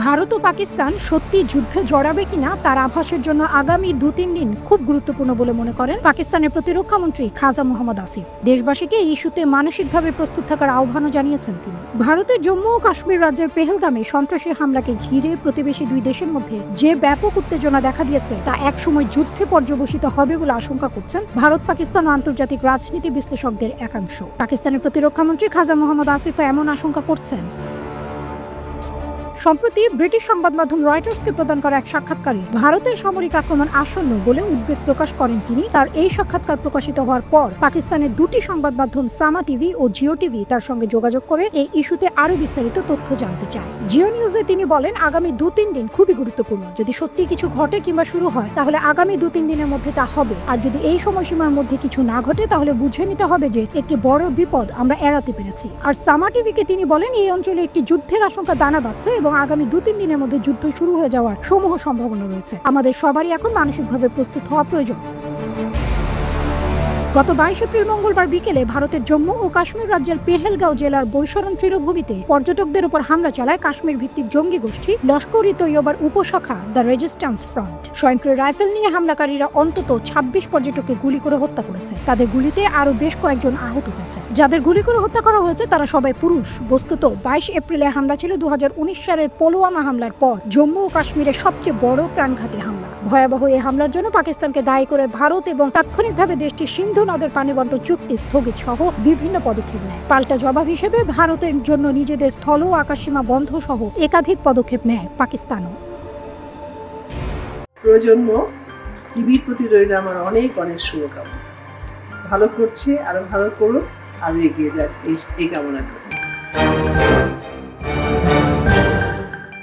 ভারত ও পাকিস্তান সত্যি যুদ্ধে জড়াবে কিনা তার আভাসের জন্য আগামী 2-3 দিন খুব গুরুত্বপূর্ণ বলে মনে করেন পাকিস্তানের প্রতিরক্ষা মন্ত্রী খাজা মোহাম্মদ আসিফ। দেশবাসীকে এই ইস্যুতে মানসিকভাবে প্রস্তুত থাকার আহ্বানও জানিয়েছেন তিনি। ভারতের জম্মু ও কাশ্মীর রাজ্যের পেহেলগামে সন্ত্রাসী হামলাকে ঘিরে প্রতিবেশী দুই দেশের মধ্যে যে ব্যাপক উত্তেজনা দেখা দিয়েছে তা একসময় যুদ্ধে পর্যবসিত হবে বলে আশঙ্কা করছেন ভারত, পাকিস্তান ও আন্তর্জাতিক রাজনীতি বিশ্লেষকদের একাংশ। পাকিস্তানের প্রতিরক্ষা মন্ত্রী খাজা মোহাম্মদ আসিফ এমন আশঙ্কা করছেন। সম্প্রতি ব্রিটিশ সংবাদ মাধ্যম রয়টার্সকে প্রদান করা এক সাক্ষাৎকারে ভারতের সামরিক আক্রমণ আসন্ন বলে উদ্বেগ প্রকাশ করেন তিনি। তার এই সাক্ষাৎকার প্রকাশিত হওয়ার পর পাকিস্তানের দুটি সংবাদ মাধ্যম সামা টিভি ও জিও টিভি তার সঙ্গে যোগাযোগ করে এই ইস্যুতে আরো বিস্তারিত তথ্য জানতে চায়। জিও নিউজে তিনি বলেন, আগামী 2-3 দিন খুবই গুরুত্বপূর্ণ। যদি সত্যি কিছু ঘটে কিংবা শুরু হয় তাহলে আগামী 2-3 দিনের মধ্যে তা হবে। আর যদি এই সময়সীমার মধ্যে কিছু না ঘটে তাহলে বুঝে নিতে হবে যে একটি বড় বিপদ আমরা এড়াতে পেরেছি। আর সামা টিভিকে তিনি বলেন, এই অঞ্চলে একটি যুদ্ধের আশঙ্কা দানা বাঁধছে এবং আগামী 2-3 দিনের মধ্যে যুদ্ধ শুরু হয়ে যাওয়ার সমূহ সম্ভাবনা রয়েছে। আমাদের সবারই এখন মানসিকভাবে প্রস্তুত হওয়া প্রয়োজন। গত 22 এপ্রিল মঙ্গলবার বিকেলে ভারতের জম্মু ও কাশ্মীর রাজ্যের পেহেলগাঁও জেলার বৈশরণ তৃণভূমিতে পর্যটকদের উপর হামলা চালায় কাশ্মীর ভিত্তিক জঙ্গি গোষ্ঠী লস্কর-ই-তৈয়বার উপশাখা দ্য রেজিস্ট্যান্স ফ্রন্ট। স্বয়ংক্রিয় রাইফেল নিয়ে হামলাকারীরা অন্তত 26 পর্যটককে গুলি করে হত্যা করেছে। তাদের গুলিতে আরো বেশ কয়েকজন আহত হয়েছে। যাদের গুলি করে হত্যা করা হয়েছে তারা সবাই পুরুষ। বস্তুত 22 এপ্রিলের হামলা ছিল 2019 সালের পুলওয়ামা হামলার পর জম্মু ও কাশ্মীরের সবচেয়ে বড় প্রাণঘাতী হামলা। ভয়াবহ এই হামলার জন্য পাকিস্তানকে দায়ী করে ভারত এবং তাৎক্ষণিকভাবে দেশটি সিন্ধু নদের পানি বন্টন চুক্তি স্থগিত সহ বিভিন্ন পদক্ষেপ নেয়। পাল্টা জবাব হিসেবে ভারতের জন্য নিজেদের স্থল ও আকাশসীমা বন্ধ সহ একাধিক পদক্ষেপ নেয় পাকিস্তানও। প্রজন্ম টিভির প্রতি রইল আমার অনেক অনেক শুভকামনা। ভালো করছে, আরো ভালো করুক, আরো এগিয়ে যাক এই কামনা করি।